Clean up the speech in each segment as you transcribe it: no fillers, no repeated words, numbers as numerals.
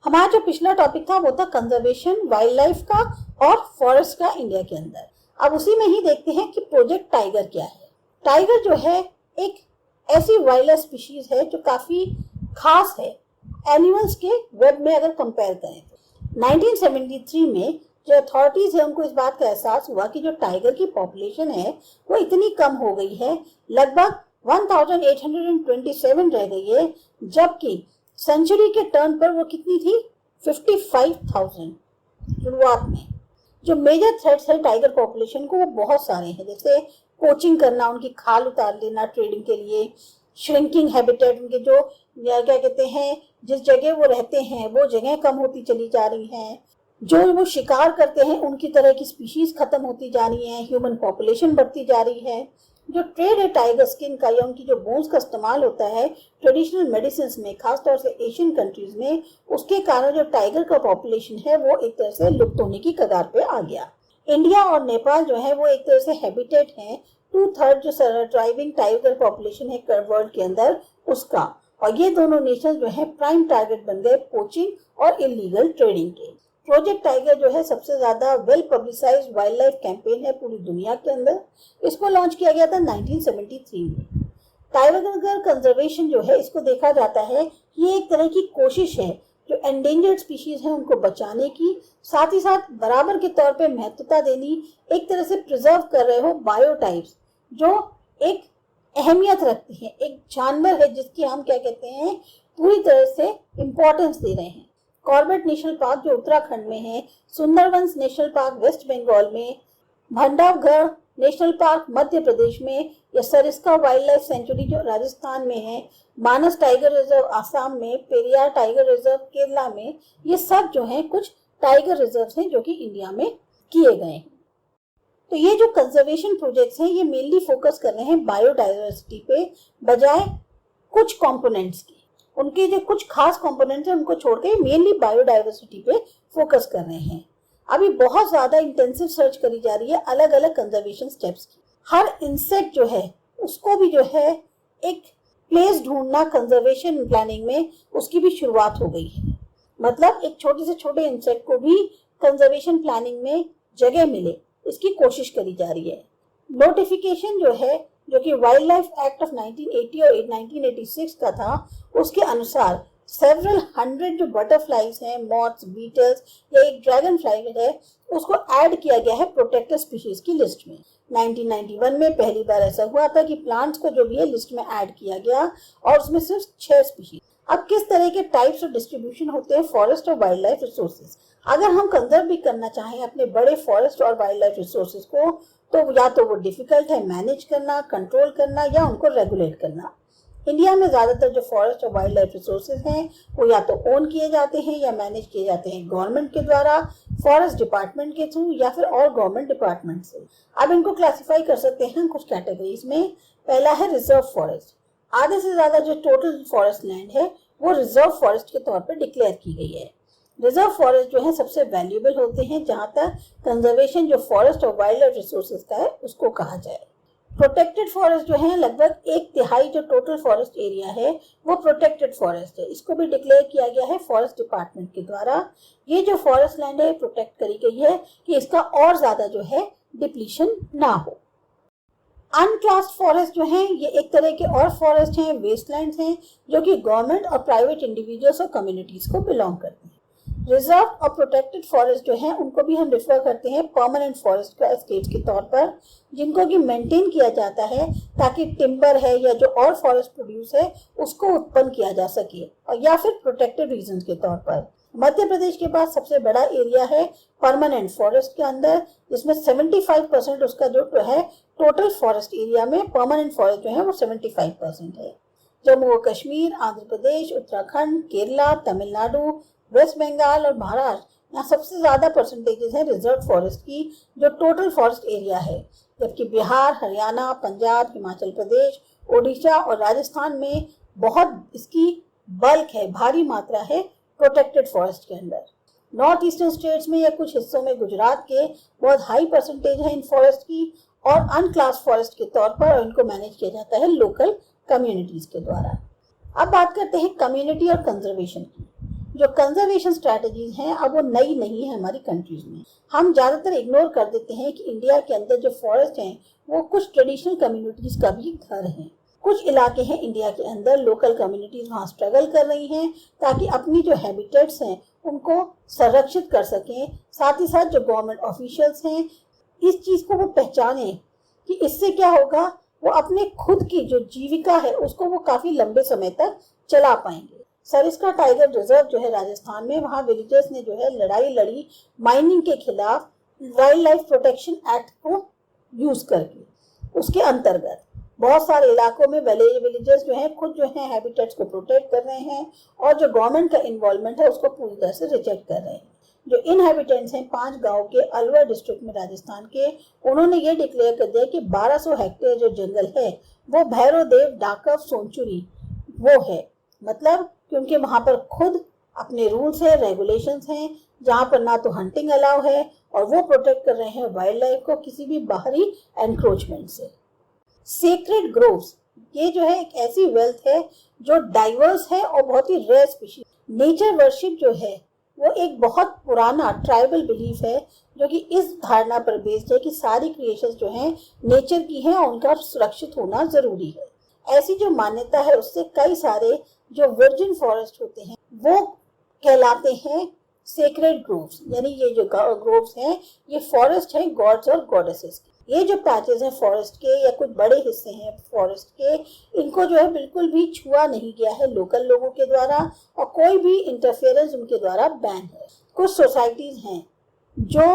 हमारा जो पिछला टॉपिक था वो था कंजर्वेशन वाइल्ड लाइफ का और फॉरेस्ट का इंडिया के अंदर। अब उसी में ही देखते हैं कि प्रोजेक्ट टाइगर क्या है। टाइगर जो है एक ऐसी वाइल्ड लाइफ स्पीशीज है जो काफी खास है एनिमल्स के वेब में अगर कंपेयर करें तो। 1973 में जो अथॉरिटीज है उनको इस बात का एहसास हुआ कि जो टाइगर की पॉपुलेशन है वो इतनी कम हो गई है, लगभग 1827 रह गई है, जबकि सेंचुरी के टर्न पर वो कितनी थी 55,000 शुरुआत में। जो मेजर थ्रेट्स है टाइगर पॉपुलेशन को वो बहुत सारे हैं, जैसे पोचिंग करना, उनकी खाल उतार लेना ट्रेडिंग के लिए, श्रिंकिंग हैबिटेट, उनके जो क्या कहते हैं जिस जगह वो रहते हैं वो जगह कम होती चली जा रही हैं, जो वो शिकार करते हैं उनकी तरह की स्पीशीज खत्म होती जा रही हैं, ह्यूमन पॉपुलेशन बढ़ती जा रही है। जो ट्रेड है टाइगर स्किन का या उनकी जो बोन्स का इस्तेमाल होता है ट्रेडिशनल मेडिसिन में, खासतौर से एशियन कंट्रीज में, उसके कारण जो टाइगर का पॉपुलेशन है वो एक तरह से लुप्त होने की कगार पे आ गया। इंडिया और नेपाल जो है वो एक तरह से हैबिटेट है 2/3 जो सर्वाइविंग टाइगर पॉपुलेशन है वर्ल्ड के अंदर उसका, और ये दोनों नेशन जो है प्राइम टारगेट बन गए पोचिंग और इलीगल ट्रेडिंग के। प्रोजेक्ट टाइगर जो है सबसे ज्यादा well publicised wild life campaign है पूरी दुनिया के अंदर। इसको लॉन्च किया गया था 1973 में। टाइगर कंजर्वेशन जो है इसको देखा जाता है ये एक तरह की कोशिश है जो एंडेंजर्ड स्पीशीज है उनको बचाने की, साथ ही साथ बराबर के तौर पे महत्वता देनी, एक तरह से प्रिजर्व कर रहे हो बायोटाइप्स जो एक अहमियत रखती है, एक जानवर है जिसकी हम क्या कहते हैं पूरी तरह से इम्पोर्टेंस दे रहे हैं। कॉर्बेट नेशनल पार्क जो उत्तराखंड में है, सुंदरबंस नेशनल पार्क वेस्ट बंगाल में, बांधवगढ़ नेशनल पार्क मध्य प्रदेश में, या सरिस्का वाइल्ड लाइफ सेंचुरी जो राजस्थान में है, मानस टाइगर रिजर्व आसाम में, पेरियार टाइगर रिजर्व केरला में, ये सब जो है कुछ टाइगर रिजर्व हैं जो कि इंडिया में किए गए हैं। तो ये जो कंजर्वेशन प्रोजेक्ट्स हैं ये मेनली फोकस कर रहे हैं बायोडाइवर्सिटी पे बजाय कुछ कंपोनेंट्स की। उनके जो कुछ खास कंपोनेंट्स हैं उनको छोड़ के मेनली बायोडाइवर्सिटी पे फोकस कर रहे हैं। अभी बहुत ज्यादा इंटेंसिव सर्च करी जा रही है अलग अलग कंजर्वेशन स्टेप्स की। हर इंसेक्ट जो है उसको भी जो है एक प्लेस ढूंढना कंजर्वेशन प्लानिंग में उसकी भी शुरुआत हो गई है। मतलब एक छोटे से छोटे इंसेक्ट को भी कंजर्वेशन प्लानिंग में जगह मिले इसकी कोशिश करी जा रही है। नोटिफिकेशन जो है जो कि वाइल्ड लाइफ एक्ट ऑफ 1980 और 1986 का था, उसके अनुसार सेवरल 100 जो बटरफ्लाईज हैं, मॉथ्स, बीटल्स या एक ड्रैगन फ्लाई है उसको ऐड किया गया है प्रोटेक्टेड स्पीशीज की लिस्ट में। 1991 में पहली बार ऐसा हुआ था कि प्लांट्स को जो भी है लिस्ट में ऐड किया गया और उसमें सिर्फ 6 स्पीशीज। अब किस तरह के टाइप्स और डिस्ट्रीब्यूशन होते हैं फॉरेस्ट और वाइल्ड लाइफ रिसोर्सेज। अगर हम कंजर्व भी करना चाहें अपने बड़े फॉरेस्ट और वाइल्ड लाइफ रिसोर्सेज को तो या तो वो डिफिकल्ट है मैनेज करना, कंट्रोल करना या उनको रेगुलेट करना। इंडिया में ज्यादातर जो फॉरेस्ट और वाइल्ड लाइफ रिसोर्सेज हैं वो या तो ओन किए जाते हैं या मैनेज किए जाते हैं गवर्नमेंट के द्वारा, फॉरेस्ट डिपार्टमेंट के थ्रू या फिर और गवर्नमेंट डिपार्टमेंट से। अब इनको क्लासिफाई कर सकते हैं कुछ कैटेगरीज में। पहला है रिजर्व फॉरेस्ट। आधे से ज्यादा जो टोटल फॉरेस्ट लैंड है वो रिजर्व फॉरेस्ट के तौर पर डिक्लेयर की गई है। रिजर्व फॉरेस्ट जो है सबसे वैल्यूएबल होते हैं जहां तक कंजर्वेशन जो फॉरेस्ट और वाइल्ड लाइफ रिसोर्सेज का है उसको कहा जाए। प्रोटेक्टेड फॉरेस्ट जो है लगभग 1/3 जो टोटल फॉरेस्ट एरिया है वो प्रोटेक्टेड फॉरेस्ट है। इसको भी डिक्लेयर किया गया है फॉरेस्ट डिपार्टमेंट के द्वारा। ये जो फॉरेस्ट लैंड है प्रोटेक्ट करी गई है कि इसका और ज्यादा जो है डिप्लीशन ना हो। अनक्लास्ड फॉरेस्ट जो है ये एक तरह के और फॉरेस्ट हैं, वेस्टलैंड्स हैं जो कि गवर्नमेंट और प्राइवेट इंडिविजुअल्स और कम्युनिटीज को बिलोंग करते हैं। रिजर्व और प्रोटेक्टेड फॉरेस्ट जो है उनको भी हम रिफर करते हैं परमानेंट फॉरेस्ट का स्टेट के तौर पर, जिनको कि मेंटेन किया जाता है ताकि टिम्बर है या जो और फॉरेस्ट प्रोड्यूस है उसको उत्पन्न किया जा सके, और या फिर प्रोटेक्टेड रीजन के तौर पर। मध्य प्रदेश के पास सबसे बड़ा एरिया है परमानेंट फॉरेस्ट के अंदर, जिसमें 75% उसका जो है टोटल फॉरेस्ट एरिया में परमानेंट फॉरेस्ट जो है वो 75% है। जम्मू और कश्मीर, आंध्र प्रदेश, उत्तराखंड, केरला, तमिलनाडु, वेस्ट बंगाल और महाराष्ट्र, यहाँ सबसे ज्यादा परसेंटेजेस है रिजर्व फॉरेस्ट की जो टोटल फॉरेस्ट एरिया है, जबकि बिहार, हरियाणा, पंजाब, हिमाचल प्रदेश, ओडिशा और राजस्थान में बहुत इसकी बल्क है, भारी मात्रा है प्रोटेक्टेड फॉरेस्ट के अंदर। नॉर्थ ईस्टर्न स्टेट्स में या कुछ हिस्सों में गुजरात के बहुत हाई परसेंटेज है इन फॉरेस्ट की और अनक्लास फॉरेस्ट के तौर पर, और इनको मैनेज किया जाता है लोकल कम्युनिटीज के द्वारा। अब बात करते हैं कम्युनिटी और कंजर्वेशन की। जो कंजर्वेशन स्ट्रैटेजीज हैं अब वो नई नहीं है हमारी कंट्रीज में। हम ज़्यादातर इग्नोर कर देते हैं कि इंडिया के अंदर जो फॉरेस्ट हैं वो कुछ ट्रेडिशनल कम्युनिटीज का भी घर हैं। कुछ इलाके हैं इंडिया के अंदर, लोकल कम्युनिटीज वहाँ स्ट्रगल कर रही हैं ताकि अपनी जो हैबिटेट्स हैं उनको संरक्षित कर सकें। साथ ही साथ जो गवर्नमेंट ऑफिशियल्स हैं इस चीज़ को वो पहचाने कि इससे क्या होगा, वो अपने खुद की जो जीविका है उसको वो काफ़ी लंबे समय तक चला पाएंगे। सरिस्का टाइगर रिजर्व जो है राजस्थान में, वहाँ विलेजर्स ने जो है लड़ाई लड़ी माइनिंग के खिलाफ वाइल्ड लाइफ प्रोटेक्शन एक्ट को यूज करके। उसके अंतर्गत बहुत सारे इलाकों में विलेजर्स जो हैं खुद जो है हैबिटेट्स को प्रोटेक्ट कर रहे हैं और जो गवर्नमेंट का इन्वॉल्वमेंट है उसको पूरी तरह से रिजेक्ट कर रहे हैं। जो इनहैबिटेंट्स हैं 5 गांव के अलवर डिस्ट्रिक्ट में राजस्थान के, उन्होंने ये डिक्लेयर कर दिया कि 1200 हेक्टेयर जो जंगल है वो भैरव देव डाकव सेंचुरी वो है। मतलब क्योंकि वहाँ पर खुद अपने रूल्स है, रेगुलेशंस हैं, जहाँ पर ना तो हंटिंग अलाउ है और वो प्रोटेक्ट कर रहे हैं वाइल्ड लाइफ को किसी भी बाहरी एनक्रोचमेंट से। सेक्रेड ग्रोव्स, ये जो है एक ऐसी वेल्थ है जो डाइवर्स है और बहुत ही रेयर स्पीशीज। नेचर वर्शिप जो है वो एक बहुत पुराना ट्राइबल बिलीफ है जो कि इस धारणा पर बेस्ड है कि सारी क्रिएशंस जो हैं नेचर की हैं और उनका सुरक्षित होना जरूरी है। ऐसी जो मान्यता है उससे कई सारे जो वर्जिन फॉरेस्ट होते हैं वो कहलाते हैं सेक्रेड ग्रोव्स, यानी ये जो ग्रोव्स हैं ये फॉरेस्ट हैं गॉड्स और गॉडेसेस के। ये जो पैचेस हैं फॉरेस्ट के या कुछ बड़े हिस्से हैं फॉरेस्ट के, इनको जो है बिल्कुल भी छुआ नहीं गया है लोकल लोगों के द्वारा और कोई भी इंटरफेरेंस उनके द्वारा बैन है। कुछ सोसाइटीज हैं जो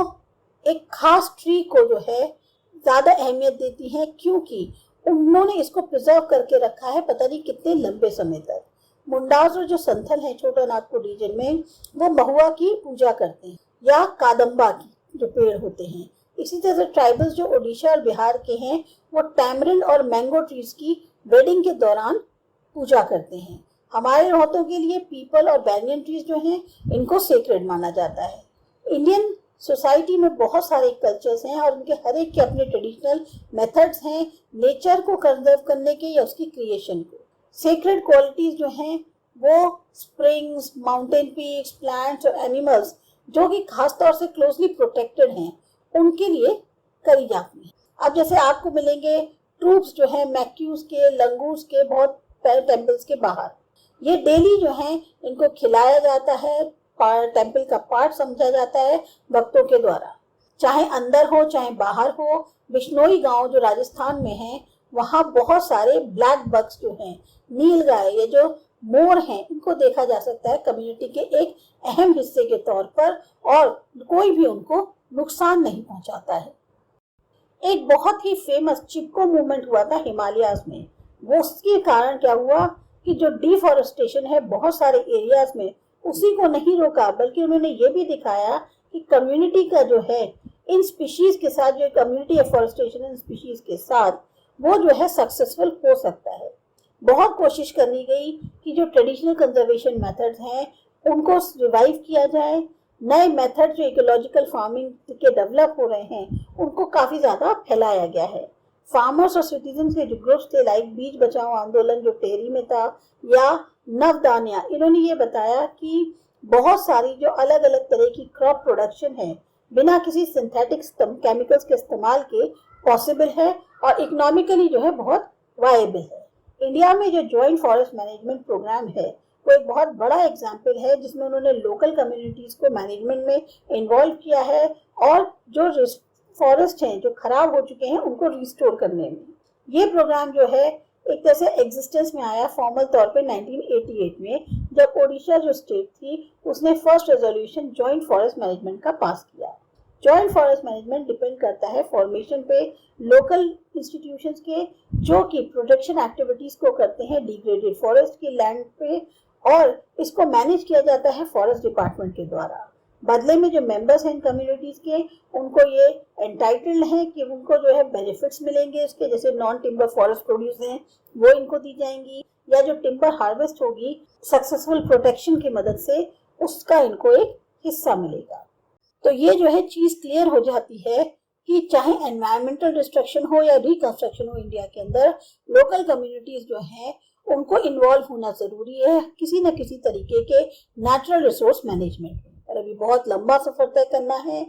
एक खास ट्री को जो है ज्यादा अहमियत देती हैं क्योंकि उन्होंने इसको प्रिजर्व करके रखा है पता नहीं कितने लंबे समय तक। मुंडास और जो संथल है छोटा नागपुर रीजन में, वो महुआ की पूजा करते हैं या कादम्बा की जो पेड़ होते हैं। इसी तरह से ट्राइबल्स जो ओडिशा और बिहार के हैं वो टैमरिंड और मैंगो ट्रीज की वेडिंग के दौरान पूजा करते हैं। हमारे रोहतों के लिए पीपल और बैंगन ट्रीज जो हैं इनको सेक्रेड माना जाता है। इंडियन सोसाइटी में बहुत सारे कल्चर्स हैं और उनके हर एक के अपने ट्रेडिशनल मेथड्स हैं नेचर को कंजर्व करने के या उसकी क्रिएशन को। सेक्रेड क्वालिटीज जो हैं वो स्प्रिंग्स, माउंटेन पीक्स, प्लांट्स और एनिमल्स जो कि खास तौर से क्लोजली प्रोटेक्टेड हैं उनके लिए करी जाती है। अब जैसे आपको मिलेंगे ट्रूप्स जो है मैक्यूज के, लंगूर्स के बहुत टेम्पल्स के बाहर, ये डेली जो है इनको खिलाया जाता है, टेम्पल का पार्ट समझा जाता है भक्तों के द्वारा, चाहे अंदर हो चाहे बाहर हो। बिश्नोई गांव जो राजस्थान में है वहाँ बहुत सारे ब्लैक बग्स जो हैं, नील गाय, ये जो मोर हैं, इनको देखा जा सकता है कम्युनिटी के एक अहम हिस्से के तौर पर और कोई भी उनको नुकसान नहीं पहुंचाता है। एक बहुत ही फेमस चिपको मूवमेंट हुआ था हिमालयाज में। वो उसके कारण क्या हुआ कि जो डिफॉरेस्टेशन है बहुत सारे एरियाज में, उसी को नहीं रोका बल्कि उन्होंने ये भी दिखाया कि कम्युनिटी का जो है इन स्पीशीज के साथ, जो कम्युनिटी एफॉरेस्टेशन इन स्पीशीज के साथ, वो जो है सक्सेसफुल हो सकता है। बहुत कोशिश करनी गई कि जो ट्रेडिशनल कंजर्वेशन मेथड्स हैं उनको रिवाइव किया जाए। नए मेथड जो इकोलॉजिकल फार्मिंग के डेवलप हो रहे हैं उनको काफ़ी ज़्यादा फैलाया गया है। फार्मर्स और सिटीजन्स के जो ग्रुप्स थे लाइक बीज बचाओ आंदोलन जो टेरी में था या नवदानिया, इन्होंने ये बताया कि बहुत सारी जो अलग अलग तरह की क्रॉप प्रोडक्शन है बिना किसी सिंथेटिक केमिकल्स के इस्तेमाल के पॉसिबल है और इकोनॉमिकली जो है बहुत वायबल है। इंडिया में जो जॉइंट फॉरेस्ट मैनेजमेंट प्रोग्राम है वो एक बहुत बड़ा एग्जाम्पल है जिसमें उन्होंने लोकल कम्युनिटीज को मैनेजमेंट में इन्वॉल्व किया है और जो फॉरेस्ट हैं जो खराब हो चुके हैं उनको रिस्टोर करने में। ये प्रोग्राम जो है एक तरह से एग्जिस्टेंस में आया फॉर्मल तौर पे 1988 में, जब ओडिशा जो स्टेट थी उसने first resolution joint forest management का पास किया। जॉइंट फॉरेस्ट मैनेजमेंट डिपेंड करता है फॉर्मेशन पे लोकल इंस्टीट्यूशंस के जो कि प्रोटेक्शन एक्टिविटीज को करते हैं डिग्रेडेड फॉरेस्ट की लैंड पे और इसको मैनेज किया जाता है फॉरेस्ट डिपार्टमेंट के द्वारा। बदले में जो मेंबर्स हैं कम्युनिटीज के उनको ये एंटाइटल्ड हैं कि उनको जो है बेनिफिट्स मिलेंगे इसके, जैसे नॉन टिम्बर फॉरेस्ट प्रोड्यूस हैं वो इनको दी जाएंगी या जो टिम्बर हार्वेस्ट होगी सक्सेसफुल प्रोटेक्शन की मदद से उसका इनको एक हिस्सा मिलेगा। तो ये जो है चीज क्लियर हो जाती है कि चाहे एनवायरमेंटल डिस्ट्रक्शन हो या रिकंस्ट्रक्शन हो इंडिया के अंदर, लोकल कम्युनिटीज जो हैं उनको इन्वॉल्व होना जरूरी है किसी न किसी तरीके के नेचुरल रिसोर्स मैनेजमेंट में। और अभी बहुत लंबा सफर तय करना है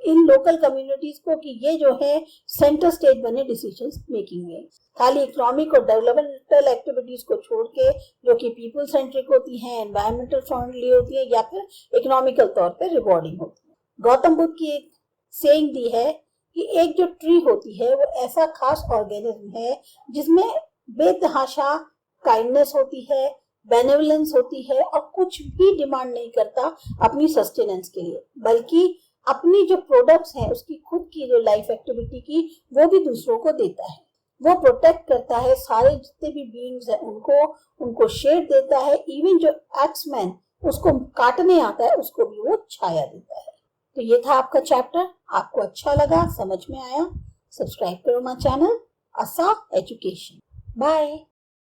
इन लोकल कम्युनिटीज को कि ये जो है सेंटर स्टेज बने डिसीजन मेकिंग में। खाली इकोनॉमिक और डेवलपमेंटल एक्टिविटीज को छोड़ के जो कि पीपल सेंट्रिक होती हैं, एनवायरमेंटल फ्रेंडली होती है या फिर इकोनॉमिकल तौर पे रिवॉर्डिंग होती है। गौतम बुद्ध की एक सेइंग दी है कि एक जो ट्री होती है वो ऐसा खास ऑर्गेनिज्म है जिसमें बेतहाशा काइंडनेस होती है, बेनेवलेंस होती है और कुछ भी डिमांड नहीं करता अपनी सस्टेनेंस के लिए, बल्कि अपनी जो प्रोडक्ट्स हैं उसकी खुद की जो लाइफ एक्टिविटी की वो भी दूसरों को देता है। वो प्रोटेक्ट करता है सारे जितने भी बीइंग्स हैं उनको शेड देता है। इवन जो एक्समैन उसको काटने आता है उसको भी वो छाया देता है। तो ये था आपका चैप्टर। आपको अच्छा लगा, समझ में आया, सब्सक्राइब करो माय चैनल आसा एजुकेशन। बाय।